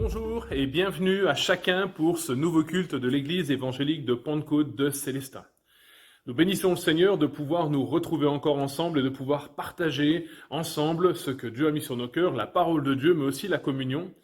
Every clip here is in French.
Bonjour et bienvenue à chacun pour ce nouveau culte de l'Église évangélique de Pentecôte de Célestin. Nous bénissons le Seigneur de pouvoir nous retrouver encore ensemble et de pouvoir partager ensemble ce que Dieu a mis sur nos cœurs, la parole de Dieu, mais aussi la communion.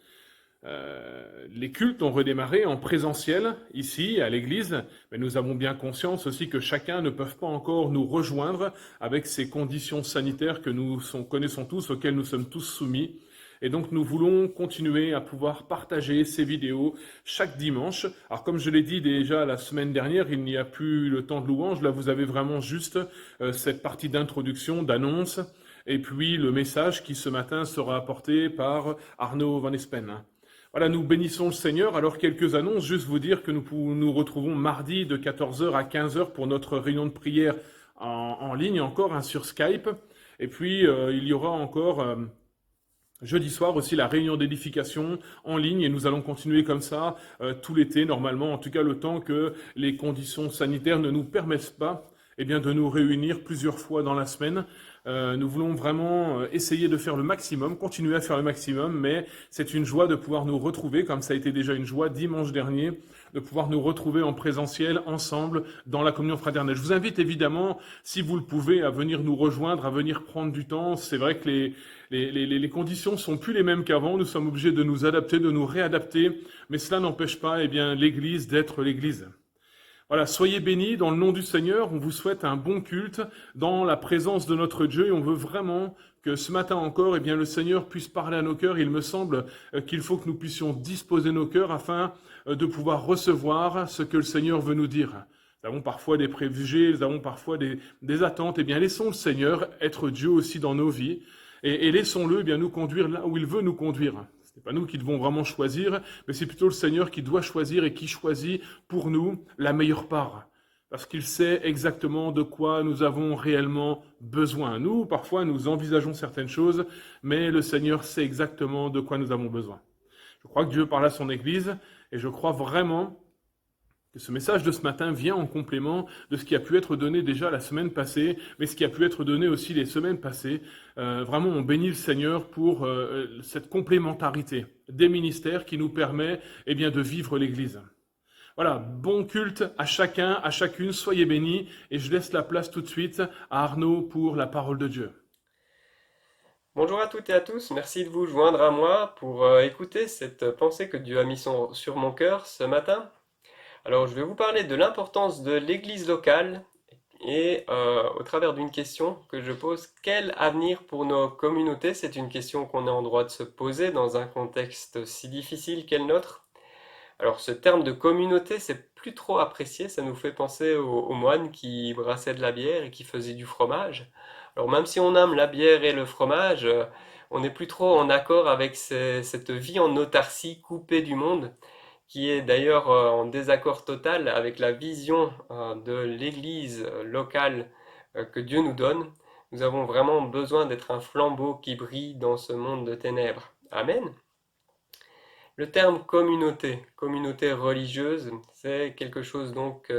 Les cultes ont redémarré en présentiel ici à l'église, mais nous avons bien conscience aussi que chacun ne peut pas encore nous rejoindre avec ces conditions sanitaires que nous connaissons tous, auxquelles nous sommes tous soumis. Et donc nous voulons continuer à pouvoir partager ces vidéos chaque dimanche. Alors comme je l'ai dit déjà la semaine dernière, il n'y a plus le temps de louange. Là vous avez vraiment juste cette partie d'introduction, d'annonce, et puis le message qui ce matin sera apporté par Arnaud Van Espen. Voilà, nous bénissons le Seigneur. Alors, quelques annonces, juste vous dire que nous retrouvons mardi de 14h à 15h pour notre réunion de prière en ligne, encore sur Skype. Et puis, il y aura encore jeudi soir aussi la réunion d'édification en ligne. Et nous allons continuer comme ça tout l'été, normalement, en tout cas le temps que les conditions sanitaires ne nous permettent pas de nous réunir plusieurs fois dans la semaine. Nous voulons vraiment essayer de faire le maximum, continuer à faire le maximum, mais c'est une joie de pouvoir nous retrouver, comme ça a été déjà une joie dimanche dernier, de pouvoir nous retrouver en présentiel ensemble dans la communion fraternelle. Je vous invite évidemment, si vous le pouvez, à venir nous rejoindre, à venir prendre du temps. C'est vrai que les conditions sont plus les mêmes qu'avant, nous sommes obligés de nous adapter, de nous réadapter, mais cela n'empêche pas l'Église d'être l'Église. Voilà, soyez bénis dans le nom du Seigneur, on vous souhaite un bon culte dans la présence de notre Dieu et on veut vraiment que ce matin encore, le Seigneur puisse parler à nos cœurs. Il me semble qu'il faut que nous puissions disposer nos cœurs afin de pouvoir recevoir ce que le Seigneur veut nous dire. Nous avons parfois des préjugés, nous avons parfois des attentes. Laissons le Seigneur être Dieu aussi dans nos vies et laissons-le nous conduire là où il veut nous conduire. Ce n'est pas nous qui devons vraiment choisir, mais c'est plutôt le Seigneur qui doit choisir et qui choisit pour nous la meilleure part. Parce qu'il sait exactement de quoi nous avons réellement besoin. Nous, parfois, nous envisageons certaines choses, mais le Seigneur sait exactement de quoi nous avons besoin. Je crois que Dieu parle à son Église, et je crois vraiment que ce message de ce matin vient en complément de ce qui a pu être donné déjà la semaine passée, mais ce qui a pu être donné aussi les semaines passées. Vraiment, on bénit le Seigneur pour cette complémentarité des ministères qui nous permet de vivre l'Église. Voilà, bon culte à chacun, à chacune, soyez bénis, et je laisse la place tout de suite à Arnaud pour la parole de Dieu. Bonjour à toutes et à tous, merci de vous joindre à moi pour écouter cette pensée que Dieu a mise sur mon cœur ce matin. Alors je vais vous parler de l'importance de l'église locale et au travers d'une question que je pose, quel avenir pour nos communautés? C'est une question qu'on est en droit de se poser dans un contexte si difficile qu'est le nôtre. Alors ce terme de communauté, c'est plus trop apprécié, ça nous fait penser aux moines qui brassaient de la bière et qui faisaient du fromage. Alors même si on aime la bière et le fromage, on n'est plus trop en accord avec cette vie en autarcie coupée du monde, qui est d'ailleurs en désaccord total avec la vision de l'Église locale que Dieu nous donne. Nous avons vraiment besoin d'être un flambeau qui brille dans ce monde de ténèbres. Amen. Le terme communauté religieuse, c'est quelque chose donc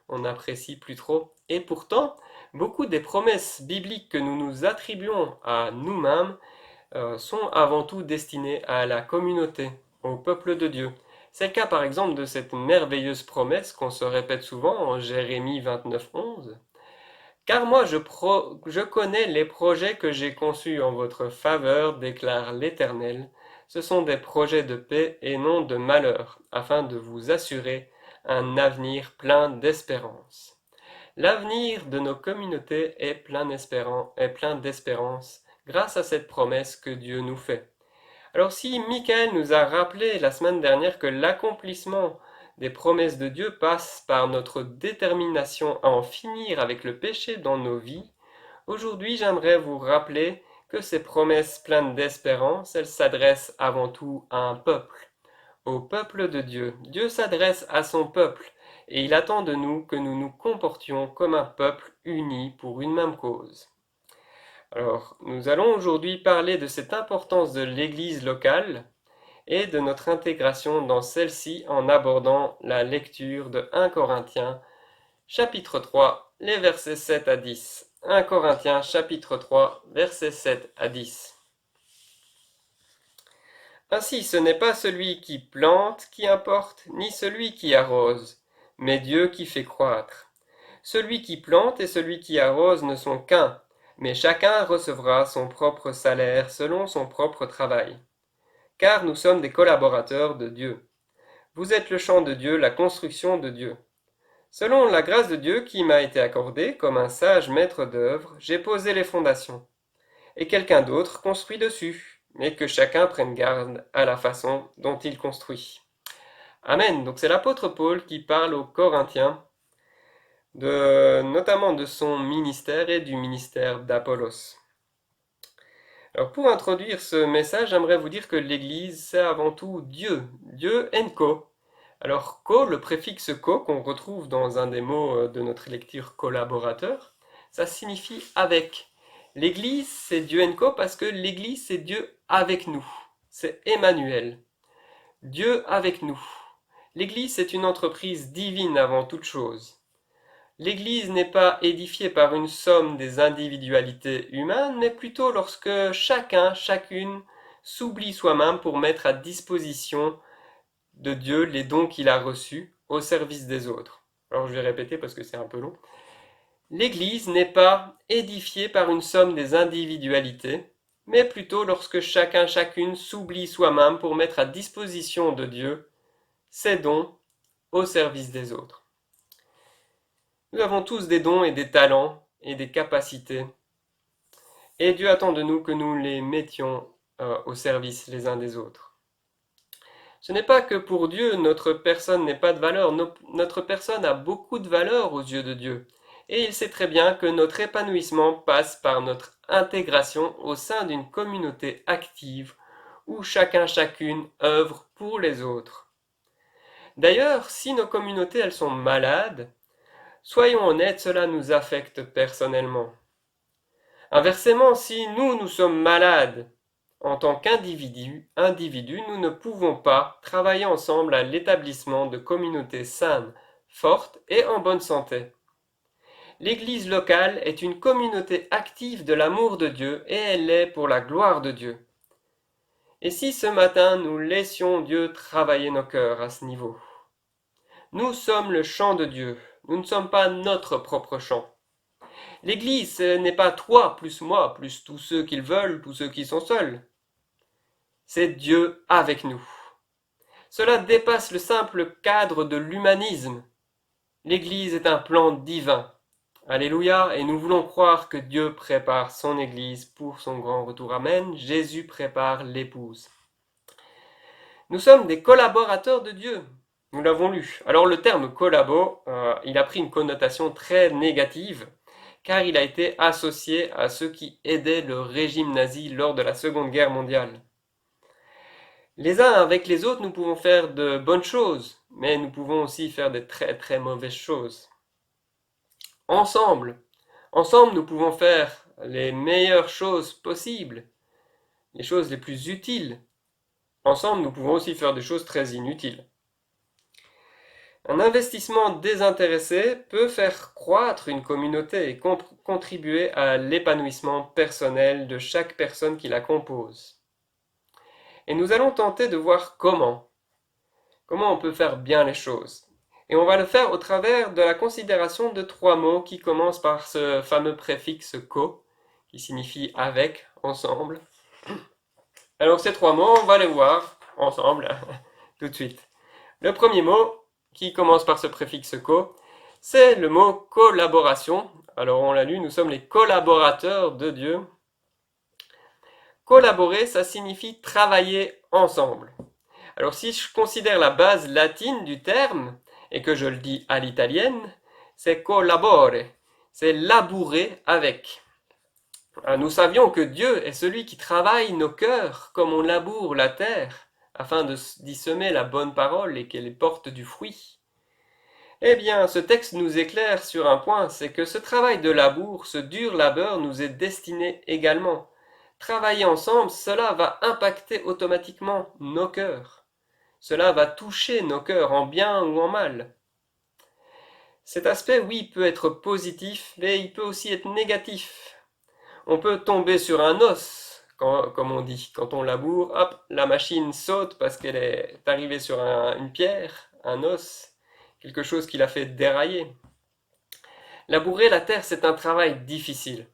on n'apprécie plus trop. Et pourtant, beaucoup des promesses bibliques que nous nous attribuons à nous-mêmes sont avant tout destinées à la communauté, au peuple de Dieu. C'est le cas par exemple de cette merveilleuse promesse qu'on se répète souvent en Jérémie 29:11. Car moi je connais les projets que j'ai conçus en votre faveur, déclare l'Éternel. Ce sont des projets de paix et non de malheur, afin de vous assurer un avenir plein d'espérance. L'avenir de nos communautés est plein d'espérance grâce à cette promesse que Dieu nous fait. Alors si Michael nous a rappelé la semaine dernière que l'accomplissement des promesses de Dieu passe par notre détermination à en finir avec le péché dans nos vies, aujourd'hui j'aimerais vous rappeler que ces promesses pleines d'espérance, elles s'adressent avant tout à un peuple, au peuple de Dieu. Dieu s'adresse à son peuple et il attend de nous que nous nous comportions comme un peuple uni pour une même cause. Alors, nous allons aujourd'hui parler de cette importance de l'Église locale et de notre intégration dans celle-ci en abordant la lecture de 1 Corinthiens chapitre 3, les versets 7 à 10. 1 Corinthiens chapitre 3, versets 7 à 10. Ainsi, ce n'est pas celui qui plante qui importe, ni celui qui arrose, mais Dieu qui fait croître. Celui qui plante et celui qui arrose ne sont qu'un, mais chacun recevra son propre salaire selon son propre travail. Car nous sommes des collaborateurs de Dieu. Vous êtes le champ de Dieu, la construction de Dieu. Selon la grâce de Dieu qui m'a été accordée, comme un sage maître d'œuvre, j'ai posé les fondations, et quelqu'un d'autre construit dessus, mais que chacun prenne garde à la façon dont il construit. Amen. Donc c'est l'apôtre Paul qui parle aux Corinthiens, notamment de son ministère et du ministère d'Apollos. Alors pour introduire ce message, j'aimerais vous dire que l'Église, c'est avant tout Dieu, Dieu enko. Alors ko, le préfixe ko, qu'on retrouve dans un des mots de notre lecture collaborateur, ça signifie avec. L'Église, c'est Dieu enko parce que l'Église, c'est Dieu avec nous. C'est Emmanuel. Dieu avec nous. L'Église, c'est une entreprise divine avant toute chose. L'Église n'est pas édifiée par une somme des individualités humaines, mais plutôt lorsque chacun, chacune, s'oublie soi-même pour mettre à disposition de Dieu les dons qu'il a reçus au service des autres. Alors je vais répéter parce que c'est un peu long. L'Église n'est pas édifiée par une somme des individualités, mais plutôt lorsque chacun, chacune s'oublie soi-même pour mettre à disposition de Dieu ses dons au service des autres. Nous avons tous des dons et des talents et des capacités. Et Dieu attend de nous que nous les mettions au service les uns des autres. Ce n'est pas que pour Dieu, notre personne n'est pas de valeur. Notre personne a beaucoup de valeur aux yeux de Dieu. Et il sait très bien que notre épanouissement passe par notre intégration au sein d'une communauté active où chacun, chacune œuvre pour les autres. D'ailleurs, si nos communautés elles sont malades, soyons honnêtes, cela nous affecte personnellement. Inversement, si nous sommes malades en tant qu'individus, nous ne pouvons pas travailler ensemble à l'établissement de communautés saines, fortes et en bonne santé. L'Église locale est une communauté active de l'amour de Dieu et elle est pour la gloire de Dieu. Et si ce matin nous laissions Dieu travailler nos cœurs à ce niveau? Nous sommes le champ de Dieu, nous ne sommes pas notre propre champ. L'Église, ce n'est pas toi plus moi, plus tous ceux qui le veulent, tous ceux qui sont seuls. C'est Dieu avec nous. Cela dépasse le simple cadre de l'humanisme. L'Église est un plan divin. Alléluia, et nous voulons croire que Dieu prépare son Église pour son grand retour. Amen. Jésus prépare l'épouse. Nous sommes des collaborateurs de Dieu. Nous l'avons lu. Alors le terme collabo, il a pris une connotation très négative, car il a été associé à ceux qui aidaient le régime nazi lors de la Seconde Guerre mondiale. Les uns avec les autres, nous pouvons faire de bonnes choses, mais nous pouvons aussi faire de très très mauvaises choses. Ensemble, nous pouvons faire les meilleures choses possibles, les choses les plus utiles. Ensemble, nous pouvons aussi faire des choses très inutiles. Un investissement désintéressé peut faire croître une communauté et contribuer à l'épanouissement personnel de chaque personne qui la compose. Et nous allons tenter de voir comment on peut faire bien les choses. Et on va le faire au travers de la considération de 3 mots qui commencent par ce fameux préfixe ko, qui signifie avec, ensemble. Alors ces 3 mots, on va les voir ensemble tout de suite. Le premier mot, qui commence par ce préfixe ko, c'est le mot collaboration. Alors on l'a lu, nous sommes les collaborateurs de Dieu. Collaborer, ça signifie travailler ensemble. Alors si je considère la base latine du terme, et que je le dis à l'italienne, c'est collabore, c'est labourer avec. Nous savions que Dieu est celui qui travaille nos cœurs comme on laboure la terre, afin d'y semer la bonne parole et qu'elle porte du fruit. Eh bien, ce texte nous éclaire sur un point, c'est que ce travail de labour, ce dur labeur nous est destiné également. Travailler ensemble, cela va impacter automatiquement nos cœurs. Cela va toucher nos cœurs en bien ou en mal. Cet aspect, oui, peut être positif, mais il peut aussi être négatif. On peut tomber sur un os comme on dit. Quand on laboure, hop, la machine saute parce qu'elle est arrivée sur une pierre, un os, quelque chose qui l'a fait dérailler. Labourer la terre, c'est un travail difficile.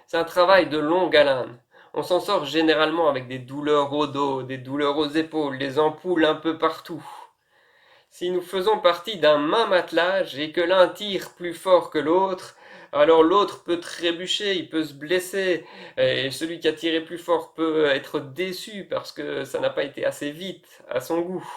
C'est un travail de longue haleine. On s'en sort généralement avec des douleurs au dos, des douleurs aux épaules, des ampoules un peu partout. Si nous faisons partie d'un même attelage et que l'un tire plus fort que l'autre, alors l'autre peut trébucher, il peut se blesser, et celui qui a tiré plus fort peut être déçu parce que ça n'a pas été assez vite à son goût.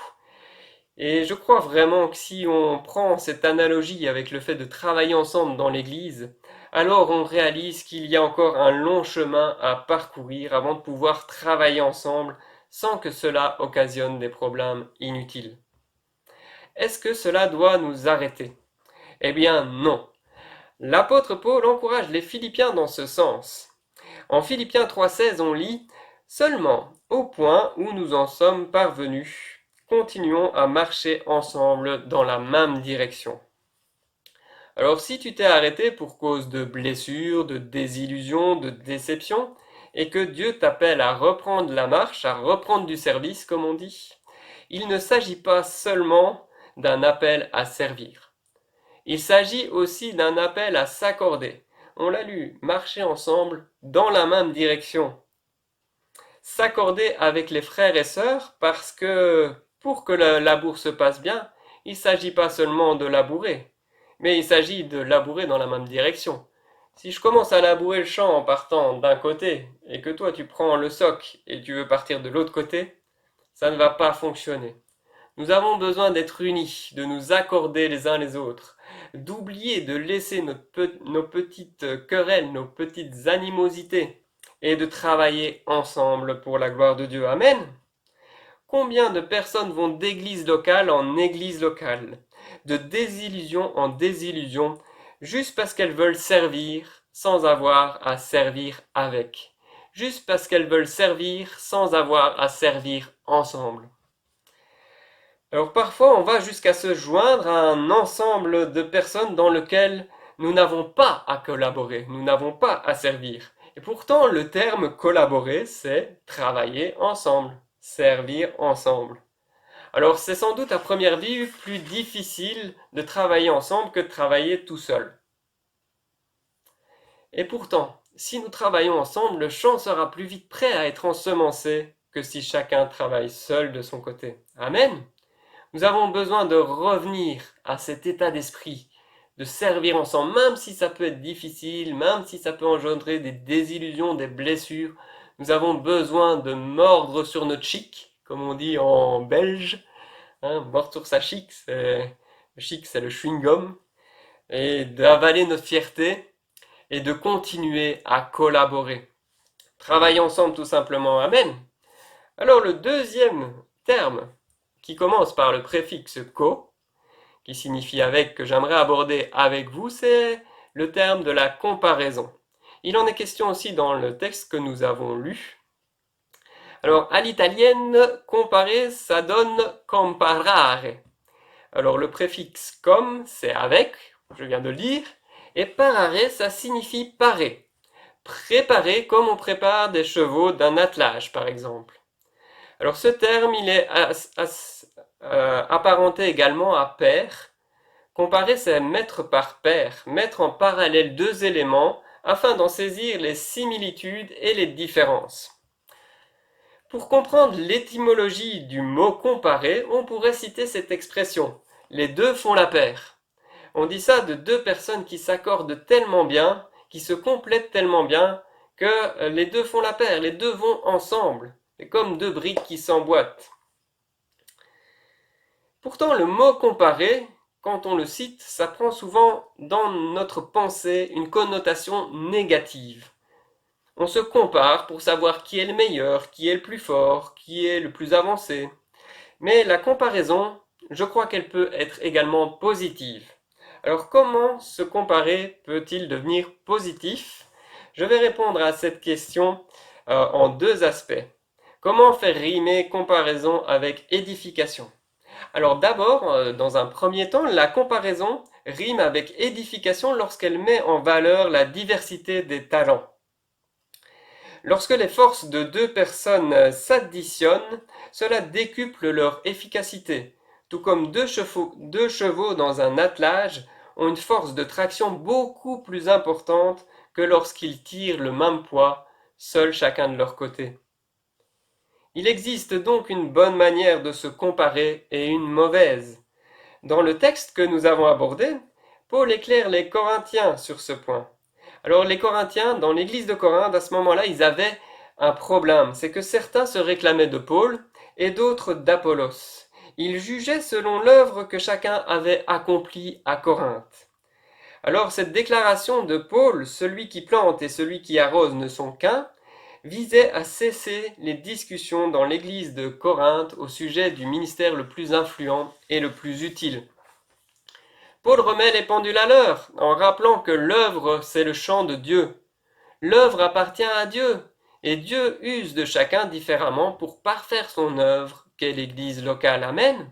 Et je crois vraiment que si on prend cette analogie avec le fait de travailler ensemble dans l'Église, alors on réalise qu'il y a encore un long chemin à parcourir avant de pouvoir travailler ensemble sans que cela occasionne des problèmes inutiles. Est-ce que cela doit nous arrêter? Eh bien non. L'apôtre Paul encourage les Philippiens dans ce sens. En Philippiens 3,16, on lit « Seulement, au point où nous en sommes parvenus, continuons à marcher ensemble dans la même direction. » Alors si tu t'es arrêté pour cause de blessures, de désillusions, de déceptions, et que Dieu t'appelle à reprendre la marche, à reprendre du service, comme on dit, il ne s'agit pas seulement d'un appel à servir. Il s'agit aussi d'un appel à s'accorder. On l'a lu, marcher ensemble dans la même direction. S'accorder avec les frères et sœurs parce que pour que le labour se passe bien, il ne s'agit pas seulement de labourer, mais il s'agit de labourer dans la même direction. Si je commence à labourer le champ en partant d'un côté et que toi tu prends le soc et tu veux partir de l'autre côté, ça ne va pas fonctionner. Nous avons besoin d'être unis, de nous accorder les uns les autres, d'oublier, de laisser nos petites querelles, nos petites animosités, et de travailler ensemble pour la gloire de Dieu. Amen. Combien de personnes vont d'église locale en église locale, de désillusion en désillusion, juste parce qu'elles veulent servir sans avoir à servir avec, juste parce qu'elles veulent servir sans avoir à servir ensemble. Alors parfois on va jusqu'à se joindre à un ensemble de personnes dans lequel nous n'avons pas à collaborer, nous n'avons pas à servir. Et pourtant le terme collaborer, c'est travailler ensemble, servir ensemble. Alors c'est sans doute à première vue plus difficile de travailler ensemble que de travailler tout seul. Et pourtant, si nous travaillons ensemble, le champ sera plus vite prêt à être ensemencé que si chacun travaille seul de son côté. Amen. Nous avons besoin de revenir à cet état d'esprit, de servir ensemble, même si ça peut être difficile, même si ça peut engendrer des désillusions, des blessures. Nous avons besoin de mordre sur notre chic, comme on dit en belge. Mordre sur sa chic, le chic, c'est le chewing-gum. Et d'avaler notre fierté et de continuer à collaborer. Travailler ensemble tout simplement. Amen. Alors le deuxième terme qui commence par le préfixe co, qui signifie avec, que j'aimerais aborder avec vous, c'est le terme de la comparaison. Il en est question aussi dans le texte que nous avons lu. Alors, à l'italienne, comparer, ça donne comparare. Alors, le préfixe com, c'est avec, je viens de le dire, et parare, ça signifie parer. Préparer comme on prépare des chevaux d'un attelage, par exemple. Alors, ce terme, il est apparenté également à pair. Comparer, c'est mettre par paire, mettre en parallèle deux éléments afin d'en saisir les similitudes et les différences. Pour comprendre l'étymologie du mot comparer, on pourrait citer cette expression « les deux font la paire ». On dit ça de deux personnes qui s'accordent tellement bien, qui se complètent tellement bien, que les deux font la paire, les deux vont ensemble. C'est comme deux briques qui s'emboîtent. Pourtant, le mot comparer, quand on le cite, ça prend souvent dans notre pensée une connotation négative. On se compare pour savoir qui est le meilleur, qui est le plus fort, qui est le plus avancé. Mais la comparaison, je crois qu'elle peut être également positive. Alors comment se comparer peut-il devenir positif? Je vais répondre à cette question en deux aspects. Comment faire rimer comparaison avec édification? Alors d'abord, dans un premier temps, la comparaison rime avec édification lorsqu'elle met en valeur la diversité des talents. Lorsque les forces de deux personnes s'additionnent, cela décuple leur efficacité, tout comme deux chevaux dans un attelage ont une force de traction beaucoup plus importante que lorsqu'ils tirent le même poids, seuls chacun de leur côté. Il existe donc une bonne manière de se comparer et une mauvaise. Dans le texte que nous avons abordé, Paul éclaire les Corinthiens sur ce point. Alors les Corinthiens, dans l'église de Corinthe, à ce moment-là, ils avaient un problème. C'est que certains se réclamaient de Paul et d'autres d'Apollos. Ils jugeaient selon l'œuvre que chacun avait accomplie à Corinthe. Alors cette déclaration de Paul, celui qui plante et celui qui arrose ne sont qu'un, visait à cesser les discussions dans l'église de Corinthe au sujet du ministère le plus influent et le plus utile. Paul remet les pendules à l'heure en rappelant que l'œuvre, c'est le champ de Dieu. L'œuvre appartient à Dieu, et Dieu use de chacun différemment pour parfaire son œuvre, qu'est l'Église locale. Amen.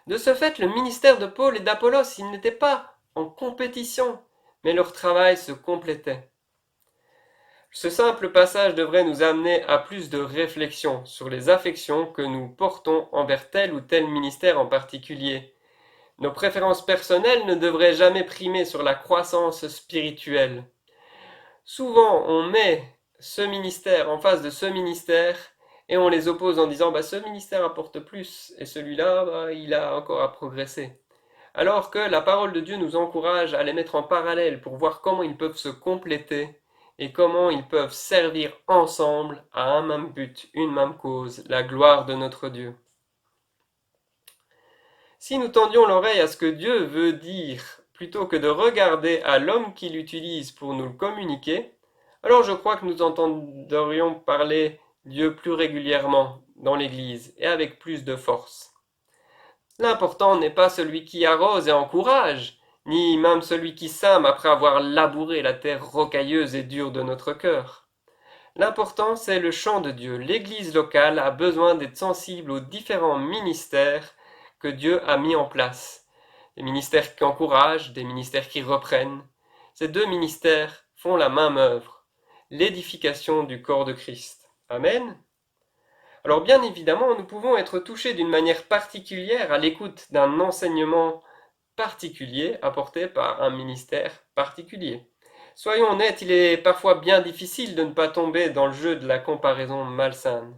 De ce fait, le ministère de Paul et d'Apollos, ils n'étaient pas en compétition, mais leur travail se complétait. Ce simple passage devrait nous amener à plus de réflexion sur les affections que nous portons envers tel ou tel ministère en particulier. Nos préférences personnelles ne devraient jamais primer sur la croissance spirituelle. Souvent, on met ce ministère en face de ce ministère et on les oppose en disant ce ministère apporte plus et celui-là, il a encore à progresser. Alors que la parole de Dieu nous encourage à les mettre en parallèle pour voir comment ils peuvent se compléter et comment ils peuvent servir ensemble à un même but, une même cause, la gloire de notre Dieu. Si nous tendions l'oreille à ce que Dieu veut dire, plutôt que de regarder à l'homme qui l'utilise pour nous le communiquer, alors je crois que nous entendrions parler Dieu plus régulièrement dans l'Église et avec plus de force. L'important n'est pas celui qui arrose et encourage, ni même celui qui sème après avoir labouré la terre rocailleuse et dure de notre cœur. L'important, c'est le champ de Dieu. L'Église locale a besoin d'être sensible aux différents ministères que Dieu a mis en place. Des ministères qui encouragent, des ministères qui reprennent. Ces deux ministères font la même œuvre, l'édification du corps de Christ. Amen. Alors bien évidemment, nous pouvons être touchés d'une manière particulière à l'écoute d'un enseignement particulier apporté par un ministère particulier. Soyons honnêtes, il est parfois bien difficile de ne pas tomber dans le jeu de la comparaison malsaine.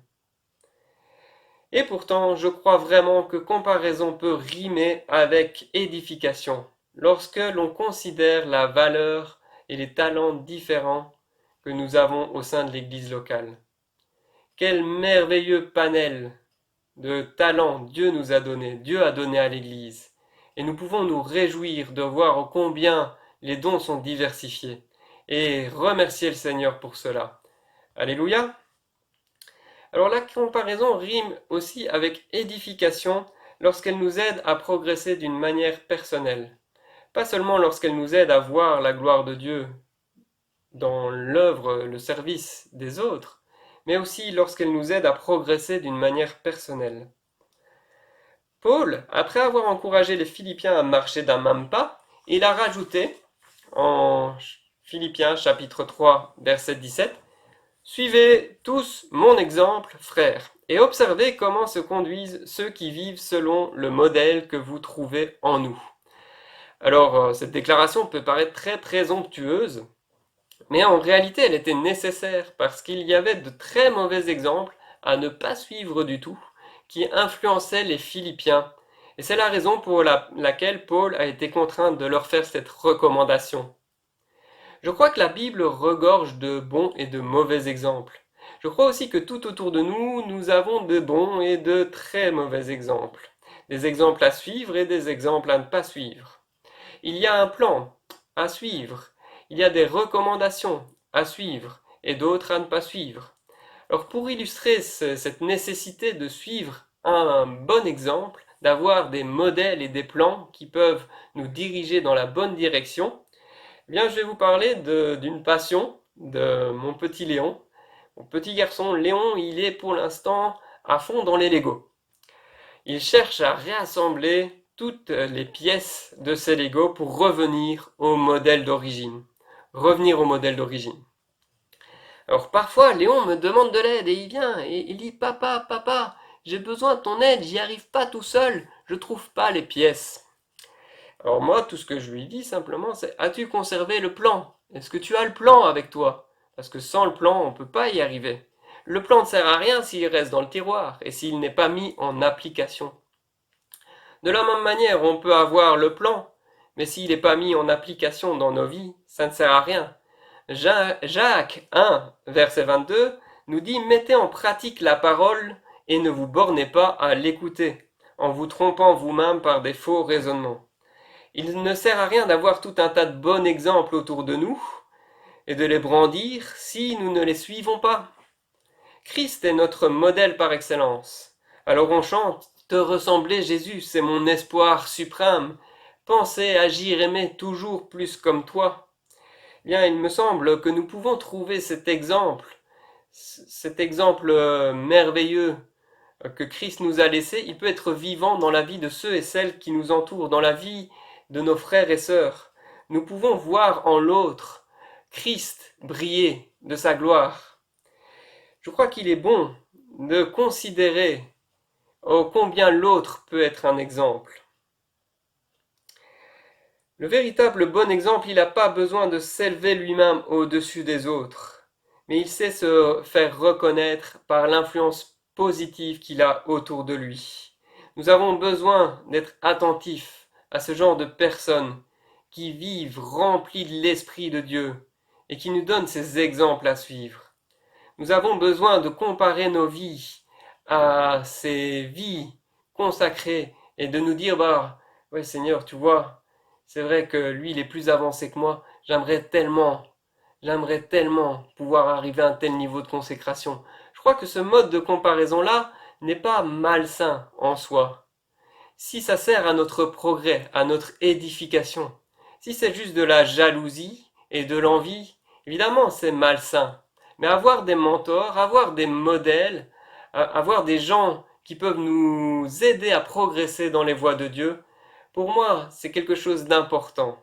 Et pourtant, je crois vraiment que comparaison peut rimer avec édification, lorsque l'on considère la valeur et les talents différents que nous avons au sein de l'Église locale. Quel merveilleux panel de talents Dieu nous a donné, Dieu a donné à l'Église. Et nous pouvons nous réjouir de voir combien les dons sont diversifiés et remercier le Seigneur pour cela. Alléluia! Alors la comparaison rime aussi avec édification lorsqu'elle nous aide à progresser d'une manière personnelle. Pas seulement lorsqu'elle nous aide à voir la gloire de Dieu dans l'œuvre, le service des autres, mais aussi lorsqu'elle nous aide à progresser d'une manière personnelle. Paul, après avoir encouragé les Philippiens à marcher d'un même pas, il a rajouté en Philippiens chapitre 3 verset 17 « Suivez tous mon exemple, frères, et observez comment se conduisent ceux qui vivent selon le modèle que vous trouvez en nous. » Alors, cette déclaration peut paraître très présomptueuse, mais en réalité, elle était nécessaire parce qu'il y avait de très mauvais exemples à ne pas suivre du tout, qui influençaient les Philippiens. Et c'est la raison pour laquelle Paul a été contraint de leur faire cette recommandation. Je crois que la Bible regorge de bons et de mauvais exemples. Je crois aussi que tout autour de nous, nous avons de bons et de très mauvais exemples. Des exemples à suivre et des exemples à ne pas suivre. Il y a un plan à suivre. Il y a des recommandations à suivre et d'autres à ne pas suivre. Alors pour illustrer cette nécessité de suivre un bon exemple, d'avoir des modèles et des plans qui peuvent nous diriger dans la bonne direction, eh bien je vais vous parler d'une passion de mon petit Léon. Mon petit garçon Léon, il est pour l'instant à fond dans les Legos. Il cherche à réassembler toutes les pièces de ces Legos pour revenir au modèle d'origine. Alors parfois, Léon me demande de l'aide et il vient et il dit papa, papa, j'ai besoin de ton aide, j'y arrive pas tout seul, je trouve pas les pièces. Alors moi, tout ce que je lui dis simplement, c'est as-tu conservé le plan? Est-ce que tu as le plan avec toi? Parce que sans le plan, on ne peut pas y arriver. Le plan ne sert à rien s'il reste dans le tiroir et s'il n'est pas mis en application. De la même manière, on peut avoir le plan, mais s'il n'est pas mis en application dans nos vies, ça ne sert à rien. Jacques 1, verset 22, nous dit mettez en pratique la parole et ne vous bornez pas à l'écouter, en vous trompant vous-même par des faux raisonnements. Il ne sert à rien d'avoir tout un tas de bons exemples autour de nous et de les brandir si nous ne les suivons pas. Christ est notre modèle par excellence. Alors on chante te ressembler Jésus, c'est mon espoir suprême. Penser, agir, aimer toujours plus comme toi. Bien, il me semble que nous pouvons trouver cet exemple merveilleux que Christ nous a laissé. Il peut être vivant dans la vie de ceux et celles qui nous entourent, dans la vie de nos frères et sœurs. Nous pouvons voir en l'autre Christ briller de sa gloire. Je crois qu'il est bon de considérer combien l'autre peut être un exemple. Le véritable bon exemple, il n'a pas besoin de s'élever lui-même au-dessus des autres, mais il sait se faire reconnaître par l'influence positive qu'il a autour de lui. Nous avons besoin d'être attentifs à ce genre de personnes qui vivent remplies de l'Esprit de Dieu et qui nous donnent ces exemples à suivre. Nous avons besoin de comparer nos vies à ces vies consacrées et de nous dire, ouais Seigneur, tu vois, c'est vrai que lui, il est plus avancé que moi, j'aimerais tellement pouvoir arriver à un tel niveau de consécration. Je crois que ce mode de comparaison-là n'est pas malsain en soi. Si ça sert à notre progrès, à notre édification, si c'est juste de la jalousie et de l'envie, évidemment c'est malsain. Mais avoir des mentors, avoir des modèles, avoir des gens qui peuvent nous aider à progresser dans les voies de Dieu, pour moi, c'est quelque chose d'important.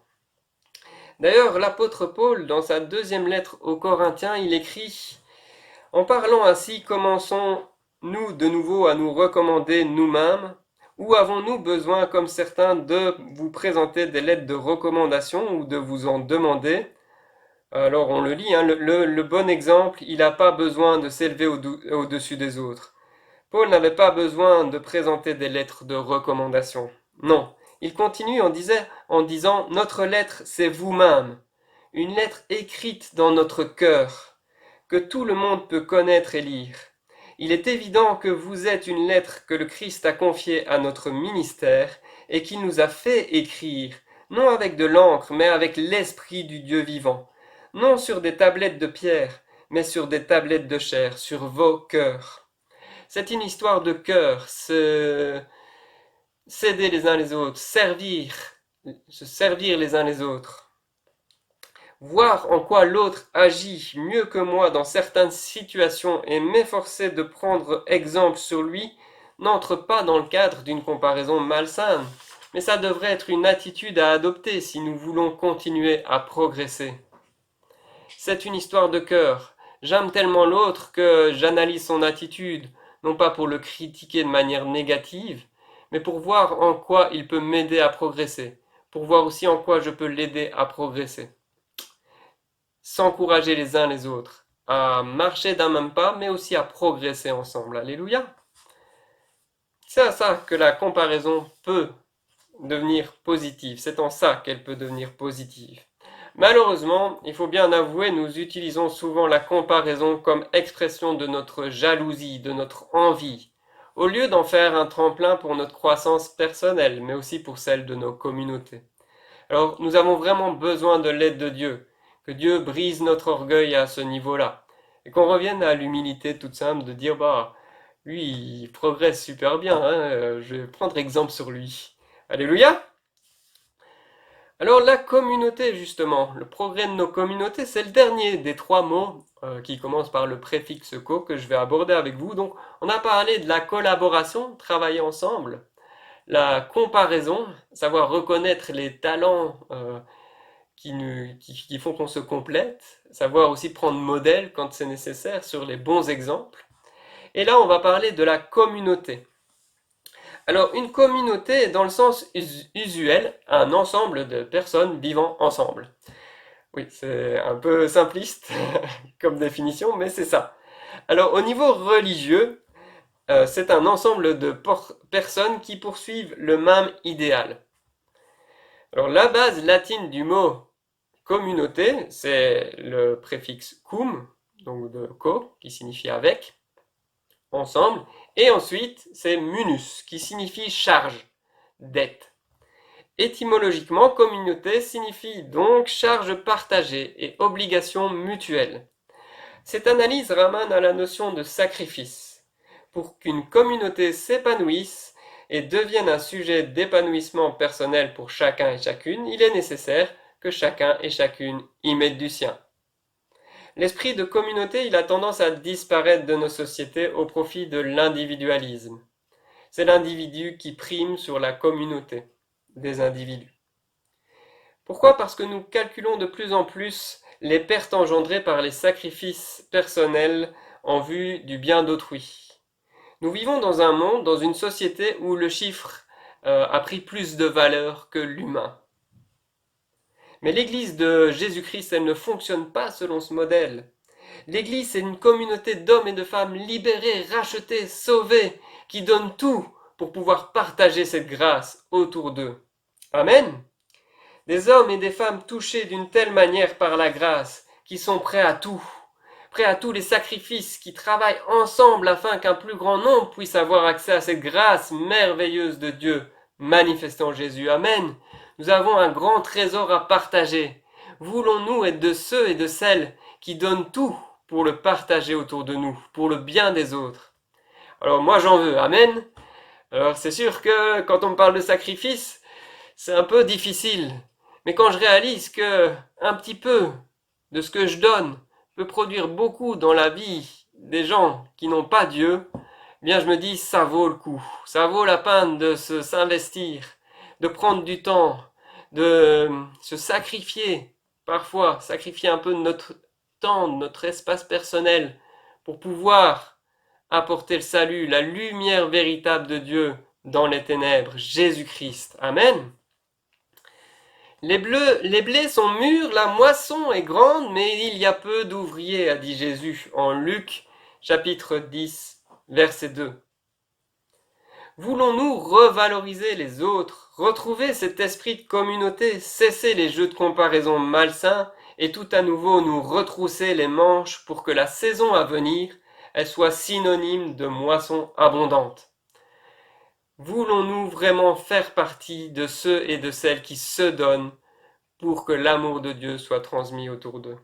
D'ailleurs, l'apôtre Paul, dans sa deuxième lettre aux Corinthiens, il écrit « En parlant ainsi, commençons-nous de nouveau à nous recommander nous-mêmes, ou avons-nous besoin, comme certains, de vous présenter des lettres de recommandation ou de vous en demander ?» Alors on le lit, le bon exemple, il n'a pas besoin de s'élever au-dessus des autres. Paul n'avait pas besoin de présenter des lettres de recommandation. Non, il continue en disant « Notre lettre, c'est vous-même, une lettre écrite dans notre cœur, que tout le monde peut connaître et lire. Il est évident que vous êtes une lettre que le Christ a confiée à notre ministère et qu'il nous a fait écrire, non avec de l'encre, mais avec l'Esprit du Dieu vivant. Non sur des tablettes de pierre, mais sur des tablettes de chair, sur vos cœurs. » C'est une histoire de cœur, s'aider les uns les autres, se servir les uns les autres. Voir en quoi l'autre agit mieux que moi dans certaines situations et m'efforcer de prendre exemple sur lui n'entre pas dans le cadre d'une comparaison malsaine, mais ça devrait être une attitude à adopter si nous voulons continuer à progresser. C'est une histoire de cœur. J'aime tellement l'autre que j'analyse son attitude, non pas pour le critiquer de manière négative, mais pour voir en quoi il peut m'aider à progresser, pour voir aussi en quoi je peux l'aider à progresser. S'encourager les uns les autres, à marcher d'un même pas, mais aussi à progresser ensemble. Alléluia. C'est à ça que la comparaison peut devenir positive. C'est en ça qu'elle peut devenir positive. Malheureusement, il faut bien avouer, nous utilisons souvent la comparaison comme expression de notre jalousie, de notre envie, au lieu d'en faire un tremplin pour notre croissance personnelle, mais aussi pour celle de nos communautés. Alors, nous avons vraiment besoin de l'aide de Dieu, que Dieu brise notre orgueil à ce niveau-là, et qu'on revienne à l'humilité toute simple de dire, lui, il progresse super bien, je vais prendre exemple sur lui. Alléluia! Alors la communauté, justement, le progrès de nos communautés, c'est le dernier des trois mots qui commence par le préfixe co que je vais aborder avec vous. Donc on a parlé de la collaboration, travailler ensemble, la comparaison, savoir reconnaître les talents qui font qu'on se complète, savoir aussi prendre modèle quand c'est nécessaire sur les bons exemples. Et là, on va parler de la communauté. Alors, une communauté, dans le sens usuel, un ensemble de personnes vivant ensemble. Oui, c'est un peu simpliste comme définition, mais c'est ça. Alors, au niveau religieux, c'est un ensemble de personnes qui poursuivent le même idéal. Alors, la base latine du mot communauté, c'est le préfixe cum, donc de co, qui signifie avec, ensemble, et ensuite c'est munus, qui signifie charge, dette. Étymologiquement, communauté signifie donc charge partagée et obligation mutuelle. Cette analyse ramène à la notion de sacrifice. Pour qu'une communauté s'épanouisse et devienne un sujet d'épanouissement personnel pour chacun et chacune, il est nécessaire que chacun et chacune y mette du sien. L'esprit de communauté, il a tendance à disparaître de nos sociétés au profit de l'individualisme. C'est l'individu qui prime sur la communauté des individus. Pourquoi? Parce que nous calculons de plus en plus les pertes engendrées par les sacrifices personnels en vue du bien d'autrui. Nous vivons dans un monde, dans une société où le chiffre a pris plus de valeur que l'humain. Mais l'Église de Jésus-Christ, elle ne fonctionne pas selon ce modèle. L'Église, c'est une communauté d'hommes et de femmes libérés, rachetés, sauvés, qui donnent tout pour pouvoir partager cette grâce autour d'eux. Amen. Des hommes et des femmes touchés d'une telle manière par la grâce, qui sont prêts à tous les sacrifices, qui travaillent ensemble afin qu'un plus grand nombre puisse avoir accès à cette grâce merveilleuse de Dieu, manifestant Jésus. Amen. Nous avons un grand trésor à partager. Voulons-nous être de ceux et de celles qui donnent tout pour le partager autour de nous, pour le bien des autres? Alors moi j'en veux. Amen. Alors c'est sûr que quand on me parle de sacrifice, c'est un peu difficile. Mais quand je réalise que un petit peu de ce que je donne peut produire beaucoup dans la vie des gens qui n'ont pas Dieu, eh bien je me dis ça vaut le coup. Ça vaut la peine de s'investir, de prendre du temps, de se sacrifier, parfois sacrifier un peu de notre temps, de notre espace personnel pour pouvoir apporter le salut, la lumière véritable de Dieu dans les ténèbres, Jésus-Christ. Amen. Les blés sont mûrs, la moisson est grande, mais il y a peu d'ouvriers, a dit Jésus en Luc, chapitre 10, verset 2. Voulons-nous revaloriser les autres, retrouver cet esprit de communauté, cesser les jeux de comparaison malsains et tout à nouveau nous retrousser les manches pour que la saison à venir, elle soit synonyme de moisson abondante? Voulons-nous vraiment faire partie de ceux et de celles qui se donnent pour que l'amour de Dieu soit transmis autour d'eux?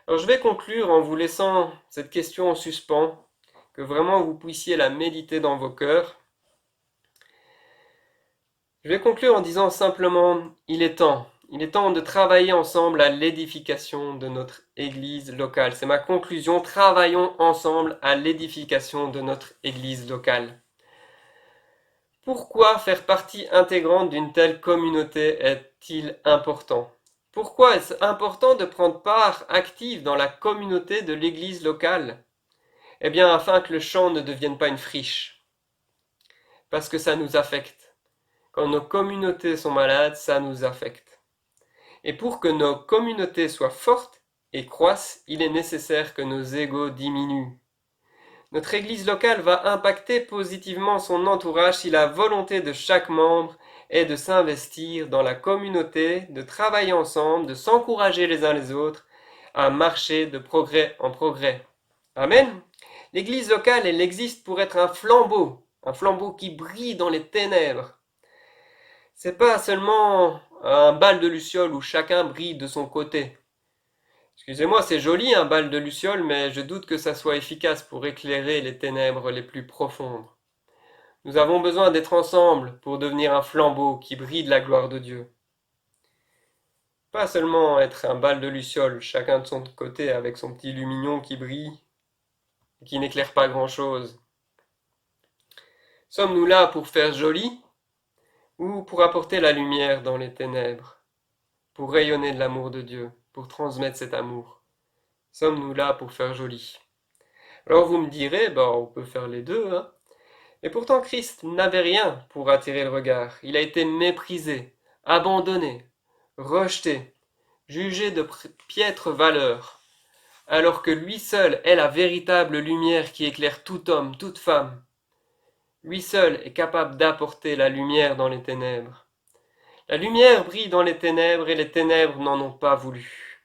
Alors je vais conclure en vous laissant cette question en suspens, que vraiment vous puissiez la méditer dans vos cœurs. Je vais conclure en disant simplement, il est temps de travailler ensemble à l'édification de notre Église locale. C'est ma conclusion, travaillons ensemble à l'édification de notre Église locale. Pourquoi faire partie intégrante d'une telle communauté est-il important? Pourquoi est-ce important de prendre part active dans la communauté de l'Église locale? Eh bien, afin que le champ ne devienne pas une friche. Parce que ça nous affecte. Quand nos communautés sont malades, ça nous affecte. Et pour que nos communautés soient fortes et croissent, il est nécessaire que nos égos diminuent. Notre Église locale va impacter positivement son entourage si la volonté de chaque membre est de s'investir dans la communauté, de travailler ensemble, de s'encourager les uns les autres, à marcher de progrès en progrès. Amen. L'Église locale, elle existe pour être un flambeau qui brille dans les ténèbres. C'est pas seulement un bal de luciole où chacun brille de son côté. Excusez-moi, c'est joli un bal de luciole, mais je doute que ça soit efficace pour éclairer les ténèbres les plus profondes. Nous avons besoin d'être ensemble pour devenir un flambeau qui brille de la gloire de Dieu. Pas seulement être un bal de luciole, chacun de son côté avec son petit lumignon qui brille et qui n'éclaire pas grand-chose. Sommes-nous là pour faire joli ou pour apporter la lumière dans les ténèbres? pour rayonner de l'amour de Dieu, pour transmettre cet amour? Sommes-nous là pour faire joli? Alors vous me direz, on peut faire les deux, hein. Et pourtant Christ n'avait rien pour attirer le regard. Il a été méprisé, abandonné, rejeté, jugé de piètre valeur, alors que lui seul est la véritable lumière qui éclaire tout homme, toute femme. Lui seul est capable d'apporter la lumière dans les ténèbres. La lumière brille dans les ténèbres et les ténèbres n'en ont pas voulu.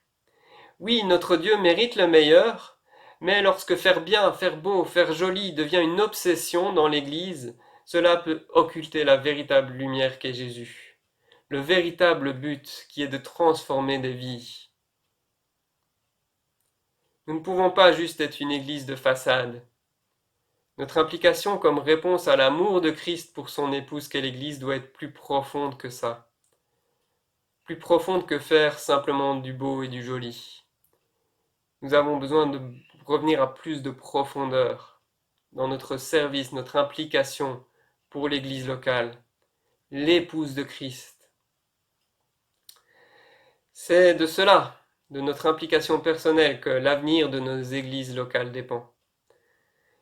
Oui, notre Dieu mérite le meilleur, mais lorsque faire bien, faire beau, faire joli devient une obsession dans l'Église, cela peut occulter la véritable lumière qu'est Jésus. Le véritable but qui est de transformer des vies. Nous ne pouvons pas juste être une Église de façade. Notre implication comme réponse à l'amour de Christ pour son épouse qu'est l'Église doit être plus profonde que ça. Plus profonde que faire simplement du beau et du joli. Nous avons besoin de revenir à plus de profondeur dans notre service, notre implication pour l'Église locale, l'épouse de Christ. C'est de cela, de notre implication personnelle, que l'avenir de nos églises locales dépend.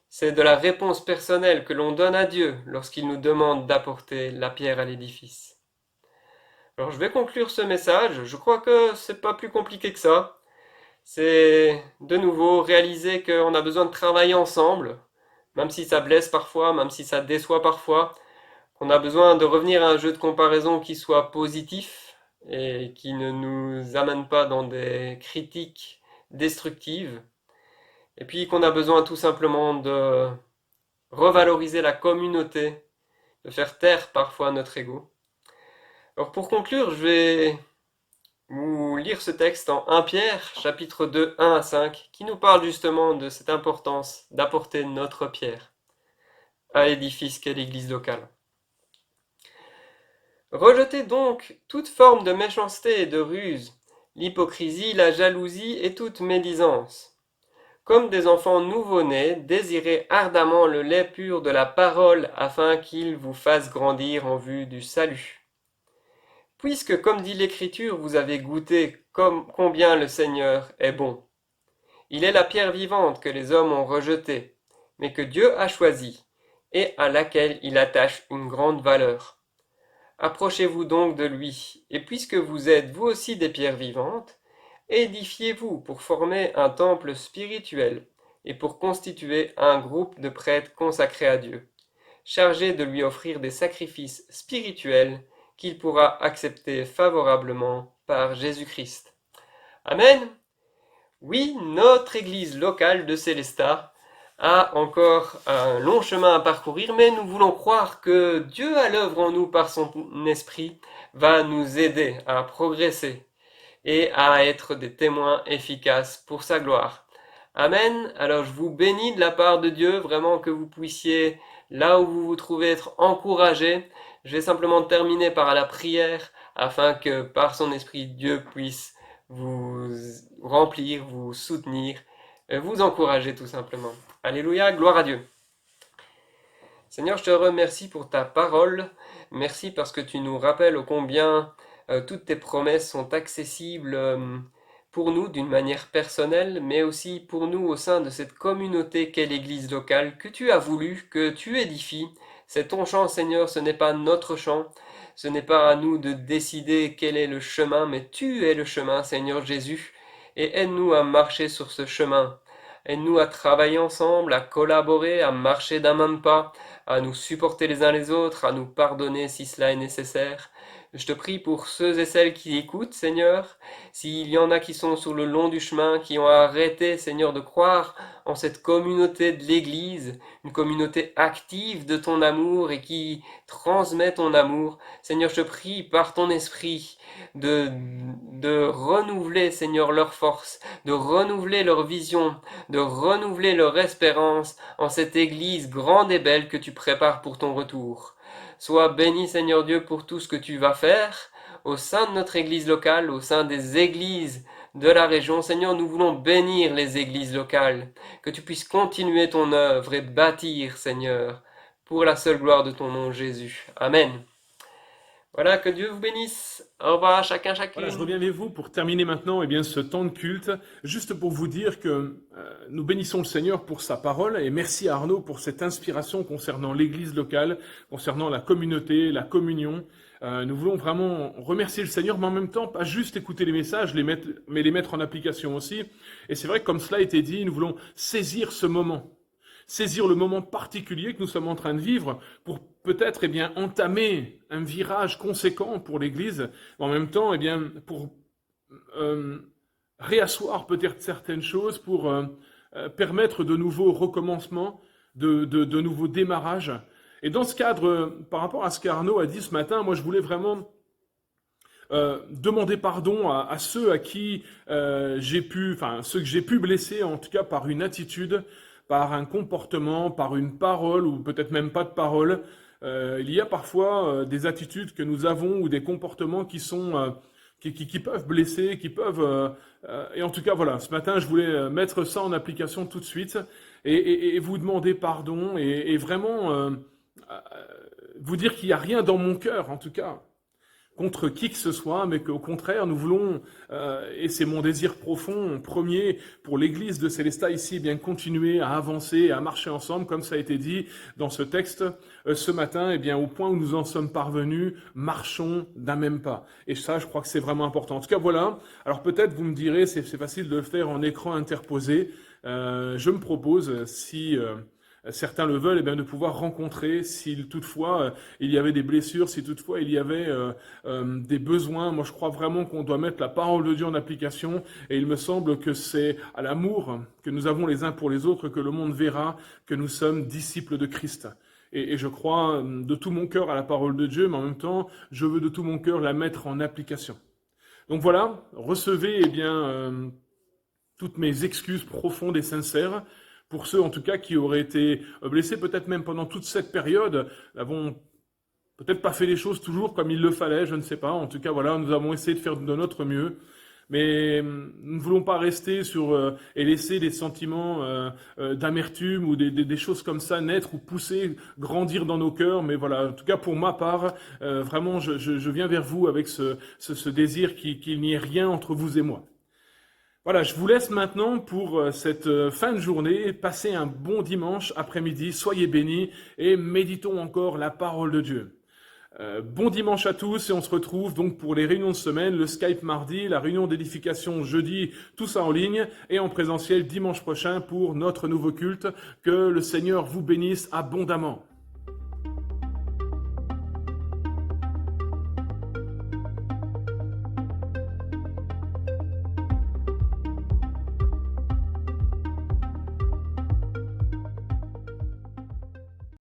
C'est de la réponse personnelle que l'on donne à Dieu lorsqu'il nous demande d'apporter la pierre à l'édifice. Alors je vais conclure ce message, je crois que c'est pas plus compliqué que ça. C'est de nouveau réaliser qu'on a besoin de travailler ensemble, même si ça blesse parfois, même si ça déçoit parfois, qu'on a besoin de revenir à un jeu de comparaison qui soit positif et qui ne nous amène pas dans des critiques destructives, et puis qu'on a besoin tout simplement de revaloriser la communauté, de faire taire parfois notre ego. Alors pour conclure, je vais vous lire ce texte en 1 Pierre, chapitre 2, 1 à 5, qui nous parle justement de cette importance d'apporter notre pierre à l'édifice qu'est l'Église locale. Rejetez donc toute forme de méchanceté et de ruse, l'hypocrisie, la jalousie et toute médisance. Comme des enfants nouveau-nés, désirez ardemment le lait pur de la parole afin qu'il vous fasse grandir en vue du salut. Puisque, comme dit l'Écriture, vous avez goûté combien le Seigneur est bon. Il est la pierre vivante que les hommes ont rejetée, mais que Dieu a choisie, et à laquelle il attache une grande valeur. Approchez-vous donc de lui, et puisque vous êtes vous aussi des pierres vivantes, édifiez-vous pour former un temple spirituel, et pour constituer un groupe de prêtres consacrés à Dieu, chargés de lui offrir des sacrifices spirituels qu'il pourra accepter favorablement par Jésus-Christ. Amen. Oui, notre église locale de Célestat a encore un long chemin à parcourir, mais nous voulons croire que Dieu à l'œuvre en nous par son esprit va nous aider à progresser et à être des témoins efficaces pour sa gloire. Amen. Alors je vous bénis de la part de Dieu, vraiment que vous puissiez, là où vous vous trouvez, être encouragés. Je vais simplement terminer par la prière afin que par son esprit, Dieu puisse vous remplir, vous soutenir, vous encourager tout simplement. Alléluia, gloire à Dieu. Seigneur, je te remercie pour ta parole. Merci parce que tu nous rappelles ô combien toutes tes promesses sont accessibles pour nous d'une manière personnelle, mais aussi pour nous au sein de cette communauté qu'est l'Église locale, que tu as voulu, que tu édifies. C'est ton champ, Seigneur, ce n'est pas notre champ. Ce n'est pas à nous de décider quel est le chemin, mais tu es le chemin, Seigneur Jésus. Et aide-nous à marcher sur ce chemin. Aide-nous à travailler ensemble, à collaborer, à marcher d'un même pas, à nous supporter les uns les autres, à nous pardonner si cela est nécessaire. Je te prie pour ceux et celles qui écoutent, Seigneur, s'il y en a qui sont sur le long du chemin, qui ont arrêté, Seigneur, de croire en cette communauté de l'Église, une communauté active de ton amour et qui transmet ton amour. Seigneur, je te prie par ton esprit de renouveler, Seigneur, leur force, de renouveler leur vision, de renouveler leur espérance en cette Église grande et belle que tu prépares pour ton retour. Sois béni, Seigneur Dieu, pour tout ce que tu vas faire au sein de notre Église locale, au sein des églises de la région. Seigneur, nous voulons bénir les églises locales, que tu puisses continuer ton œuvre et bâtir, Seigneur, pour la seule gloire de ton nom, Jésus. Amen. Voilà, que Dieu vous bénisse. Au revoir à chacun, Voilà, je chacune. reviens avec vous pour terminer maintenant eh bien, ce temps de culte, juste pour vous dire que nous bénissons le Seigneur pour sa parole et merci à Arnaud pour cette inspiration concernant l'Église locale, concernant la communauté, la communion. Nous voulons vraiment remercier le Seigneur, mais en même temps, pas juste écouter les messages, mais les mettre en application aussi. Et c'est vrai que comme cela a été dit, nous voulons saisir le moment particulier que nous sommes en train de vivre pour peut-être eh bien, entamer un virage conséquent pour l'Église, mais en même temps eh bien, pour euh, réasseoir peut-être certaines choses, pour permettre de nouveaux recommencements, de nouveaux démarrages. Et dans ce cadre, par rapport à ce qu'Arnaud a dit ce matin, moi je voulais vraiment demander pardon à ceux à qui ceux que j'ai pu blesser, en tout cas par une attitude, par un comportement, par une parole, ou peut-être même pas de parole. Il y a parfois des attitudes que nous avons ou des comportements qui sont qui peuvent blesser, qui peuvent et en tout cas voilà, ce matin je voulais mettre ça en application tout de suite et vous demander pardon et vraiment vous dire qu'il n'y a rien dans mon cœur en tout cas contre qui que ce soit, mais qu'au contraire, nous voulons, et c'est mon désir profond, premier, pour l'Église de Célestat ici, eh bien continuer à avancer, à marcher ensemble, comme ça a été dit dans ce texte ce matin, eh bien au point où nous en sommes parvenus, marchons d'un même pas. Et ça, je crois que c'est vraiment important. En tout cas, voilà. Alors peut-être vous me direz, c'est facile de le faire en écran interposé. Je me propose, si certains le veulent, eh bien, de pouvoir rencontrer, si toutefois il y avait des blessures, si toutefois il y avait des besoins. Moi, je crois vraiment qu'on doit mettre la parole de Dieu en application, et il me semble que c'est à l'amour que nous avons les uns pour les autres que le monde verra que nous sommes disciples de Christ. Et je crois de tout mon cœur à la parole de Dieu, mais en même temps, je veux de tout mon cœur la mettre en application. Donc voilà, recevez eh bien toutes mes excuses profondes et sincères pour ceux en tout cas qui auraient été blessés, peut-être même pendant toute cette période, n'avons peut-être pas fait les choses toujours comme il le fallait, je ne sais pas. En tout cas, voilà, nous avons essayé de faire de notre mieux. Mais nous ne voulons pas rester sur et laisser des sentiments d'amertume ou des choses comme ça naître ou pousser, grandir dans nos cœurs. Mais voilà, en tout cas pour ma part, vraiment, je viens vers vous avec ce désir qu'il n'y ait rien entre vous et moi. Voilà, je vous laisse maintenant pour cette fin de journée. Passez un bon dimanche après-midi, soyez bénis et méditons encore la parole de Dieu. Bon dimanche à tous et on se retrouve donc pour les réunions de semaine, le Skype mardi, la réunion d'édification jeudi, tout ça en ligne et en présentiel dimanche prochain pour notre nouveau culte. Que le Seigneur vous bénisse abondamment.